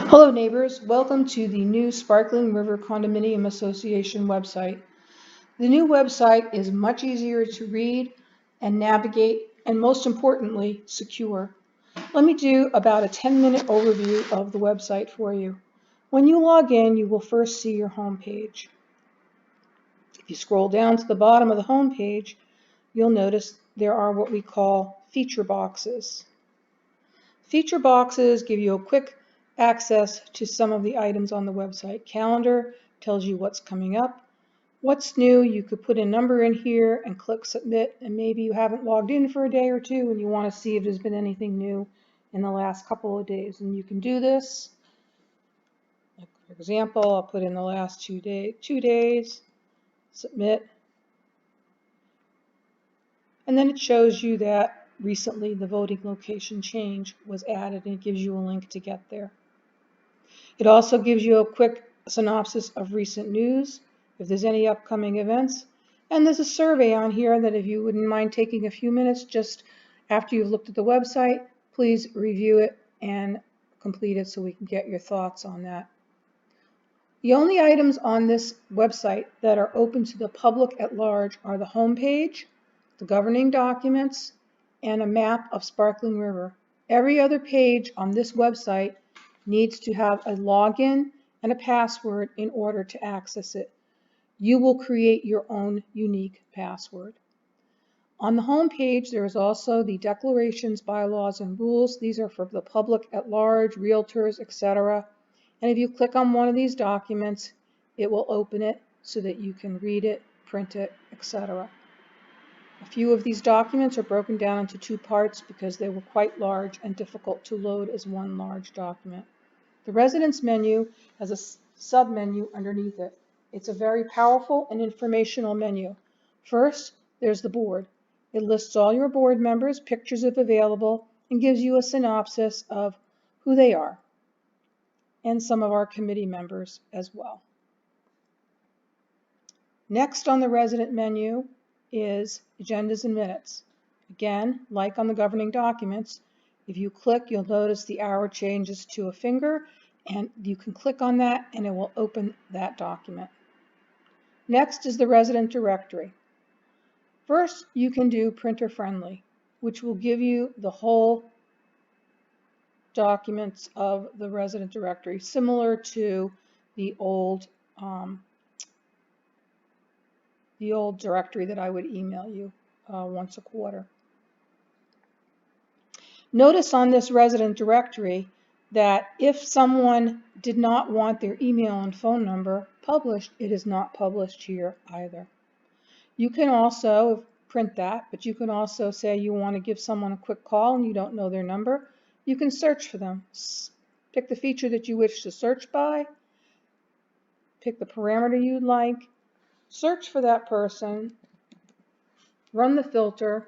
Hello neighbors, welcome to the new Sparkling River Condominium Association website. The new website is much easier to read and navigate, and most importantly, secure. Let me do about a 10-minute overview of the website for you. When you log in, you will first see your home page. If you scroll down to the bottom of the home page, you'll notice there are what we call feature boxes. Feature boxes give you a quick access to some of the items on the website. Calendar tells you what's coming up. What's new, you could put a number in here and click submit, and maybe you haven't logged in for a day or two and you want to see if there's been anything new in the last couple of days. And you can do this. Like for example, I'll put in the last 2 days, submit. And then it shows you that recently the voting location change was added, and it gives you a link to get there. It also gives you a quick synopsis of recent news, if there's any upcoming events. And there's a survey on here that if you wouldn't mind taking a few minutes just after you've looked at the website, please review it and complete it so we can get your thoughts on that. The only items on this website that are open to the public at large are the home page, the governing documents, and a map of Sparkling River. Every other page on this website needs to have a login and a password in order to access it. You will create your own unique password. On the home page, there is also the declarations, bylaws, and rules. These are for the public at large, realtors, etc. And if you click on one of these documents, it will open it so that you can read it, print it, etc. A few of these documents are broken down into two parts because they were quite large and difficult to load as one large document. The residence menu has a sub-menu underneath it. It's a very powerful and informational menu. First, there's the board. It lists all your board members, pictures if available, and gives you a synopsis of who they are, and some of our committee members as well. Next on the resident menu is agendas and minutes. Again, like on the governing documents, if you click, you'll notice the arrow changes to a finger, and you can click on that and it will open that document. Next is the resident directory. First, you can do printer friendly, which will give you the whole documents of the resident directory, similar to the old directory that I would email you once a quarter. Notice on this resident directory that if someone did not want their email and phone number published, it is not published here either. You can also print that, but you can also say you want to give someone a quick call and you don't know their number. You can search for them. Pick the feature that you wish to search by, pick the parameter you'd like, search for that person, run the filter,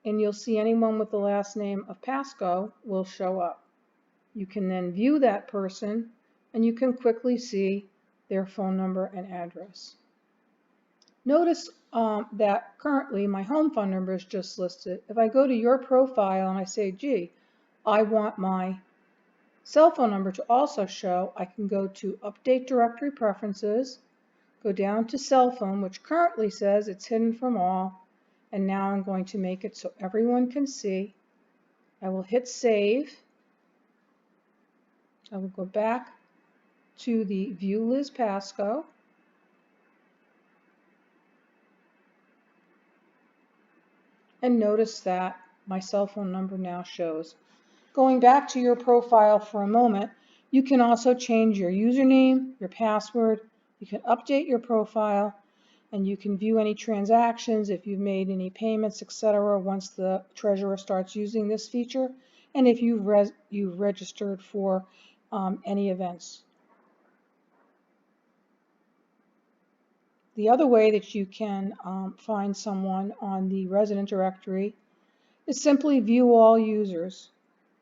and you'll see anyone with the last name of Pasco will show up. You can then view that person and you can quickly see their phone number and address. Notice that currently my home phone number is just listed. If I go to your profile and I say, gee, I want my cell phone number to also show, I can go to Update Directory Preferences, go down to cell phone, which currently says it's hidden from all, and now I'm going to make it so everyone can see. I will hit save. I will go back to the View Liz Pasco. And notice that my cell phone number now shows. Going back to your profile for a moment, you can also change your username, your password, you can update your profile, and you can view any transactions if you've made any payments, etc. once the treasurer starts using this feature, and if you've registered for any events. The other way that you can find someone on the resident directory is simply view all users.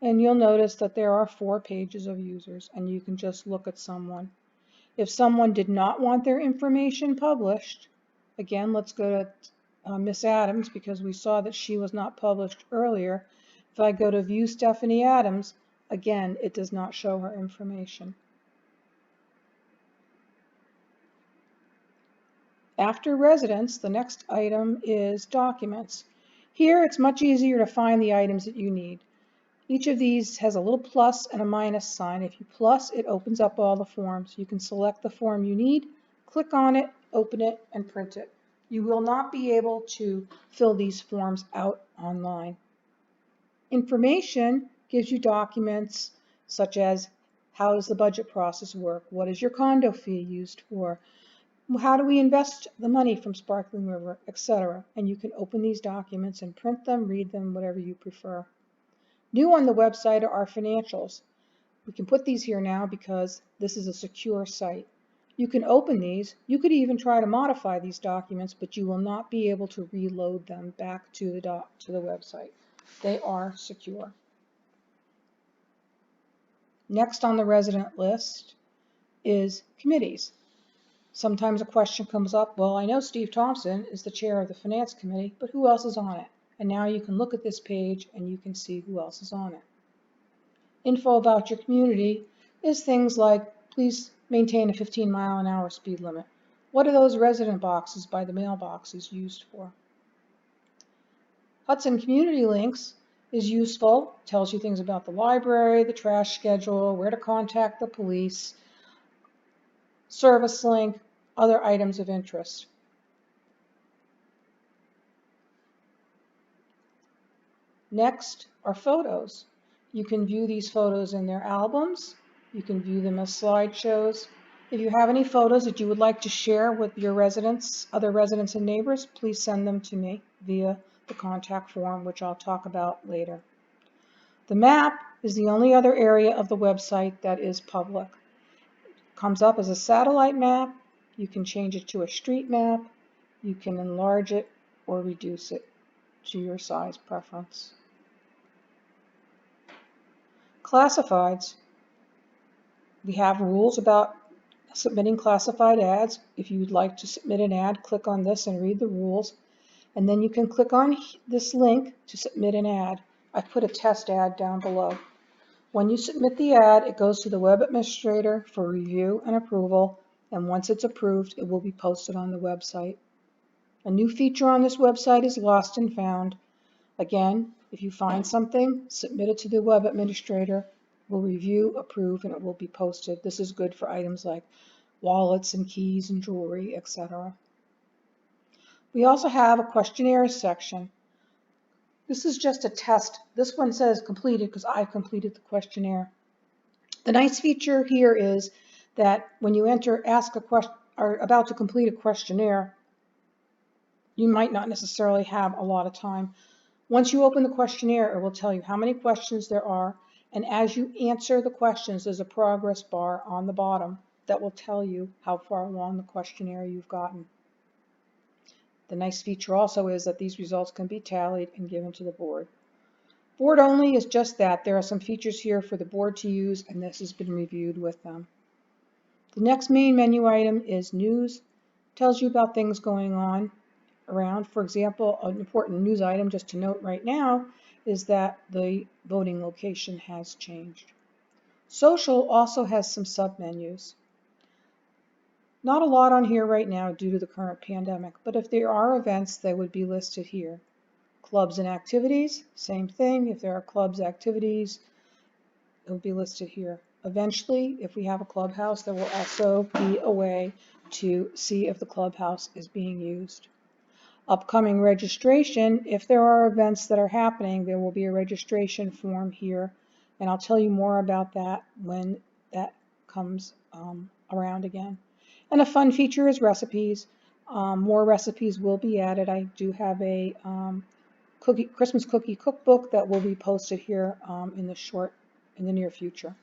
And you'll notice that there are 4 pages of users, and you can just look at someone. If someone did not want their information published, again, let's go to Miss Adams because we saw that she was not published earlier. If I go to View Stephanie Adams, Again, it does not show her information. After residents, the next item is documents. Here, it's much easier to find the items that you need. Each of these has a little plus and a minus sign. If you plus, it opens up all the forms. You can select the form you need, click on it, open it, and print it. You will not be able to fill these forms out online. Information gives you documents such as how does the budget process work? What is your condo fee used for? How do we invest the money from Sparkling River, etc. And you can open these documents and print them, read them, whatever you prefer. New on the website are our financials. We can put these here now because this is a secure site. You can open these. You could even try to modify these documents, but you will not be able to reload them back to the website. They are secure. Next on the resident list is committees. Sometimes a question comes up, well, I know Steve Thompson is the chair of the Finance Committee, but who else is on it? And now you can look at this page and you can see who else is on it. Info about your community is things like, please maintain a 15-mile-an-hour speed limit. What are those resident boxes by the mailboxes used for? Hudson Community Links is useful, tells you things about the library, the trash schedule, where to contact the police, service link, other items of interest. Next are photos. You can view these photos in their albums. You can view them as slideshows. If you have any photos that you would like to share with your residents, other residents and neighbors, please send them to me via the contact form, which I'll talk about later. The map is the only other area of the website that is public. It comes up as a satellite map. You can change it to a street map. You can enlarge it or reduce it to your size preference. Classifieds. We have rules about submitting classified ads. If you would like to submit an ad, click on this and read the rules. And then you can click on this link to submit an ad. I put a test ad down below. When you submit the ad, it goes to the web administrator for review and approval. And once it's approved, it will be posted on the website. A new feature on this website is Lost and Found. Again, if you find something, submit it to the web administrator. We'll review, approve, and it will be posted. This is good for items like wallets and keys and jewelry, etc. We also have a questionnaire section. This is just a test. This one says completed because I completed the questionnaire. The nice feature here is that when you ask a question, or about to complete a questionnaire, you might not necessarily have a lot of time. Once you open the questionnaire, it will tell you how many questions there are, and as you answer the questions, there's a progress bar on the bottom that will tell you how far along the questionnaire you've gotten. The nice feature also is that these results can be tallied and given to the board. Board only is just that. There are some features here for the board to use, and this has been reviewed with them. The next main menu item is news. It tells you about things going on around. For example, an important news item just to note right now is that the voting location has changed. Social also has some submenus. Not a lot on here right now due to the current pandemic, but if there are events, they would be listed here. Clubs and activities, same thing. If there are clubs, activities, it will be listed here. Eventually, if we have a clubhouse, there will also be a way to see if the clubhouse is being used. Upcoming registration, if there are events that are happening, there will be a registration form here, and I'll tell you more about that when that comes around again. And a fun feature is recipes. More recipes will be added. I do have a Christmas cookie cookbook that will be posted here in the near future.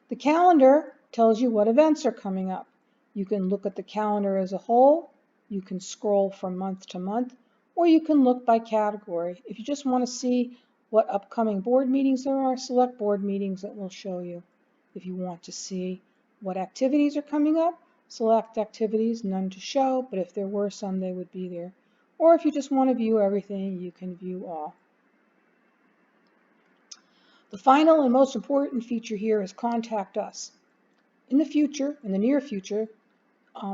The calendar tells you what events are coming up. You can look at the calendar as a whole. You can scroll from month to month, or you can look by category. If you just want to see what upcoming board meetings there are, select board meetings that will show you. If you want to see what activities are coming up, select activities, none to show, but if there were some, they would be there. Or if you just want to view everything, you can view all. The final and most important feature here is Contact Us. In the future, in the near future,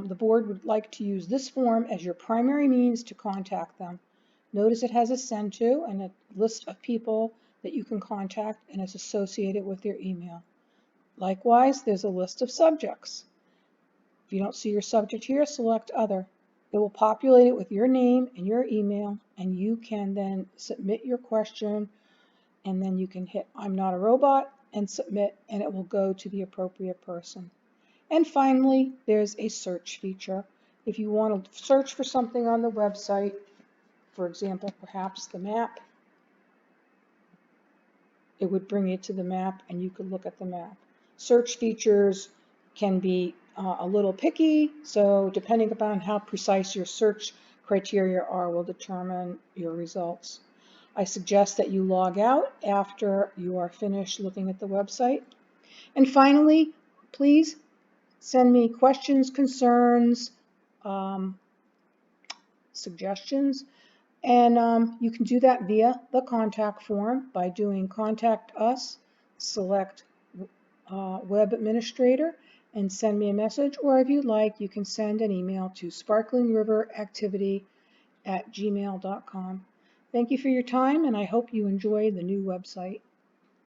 the board would like to use this form as your primary means to contact them. Notice it has a send to and a list of people that you can contact, and it's associated with their email. Likewise, there's a list of subjects. If you don't see your subject here, select Other. It will populate it with your name and your email, and you can then submit your question, and then you can hit I'm not a robot and submit, and it will go to the appropriate person. And finally, there's a search feature. If you want to search for something on the website, for example, perhaps the map, it would bring you to the map and you could look at the map. Search features can be a little picky, so depending upon how precise your search criteria are will determine your results. I suggest that you log out after you are finished looking at the website. And finally, please send me questions, concerns, suggestions, and you can do that via the contact form by doing Contact Us, select Web Administrator, and send me a message, or if you'd like, you can send an email to sparklingriveractivity@gmail.com. Thank you for your time, and I hope you enjoy the new website.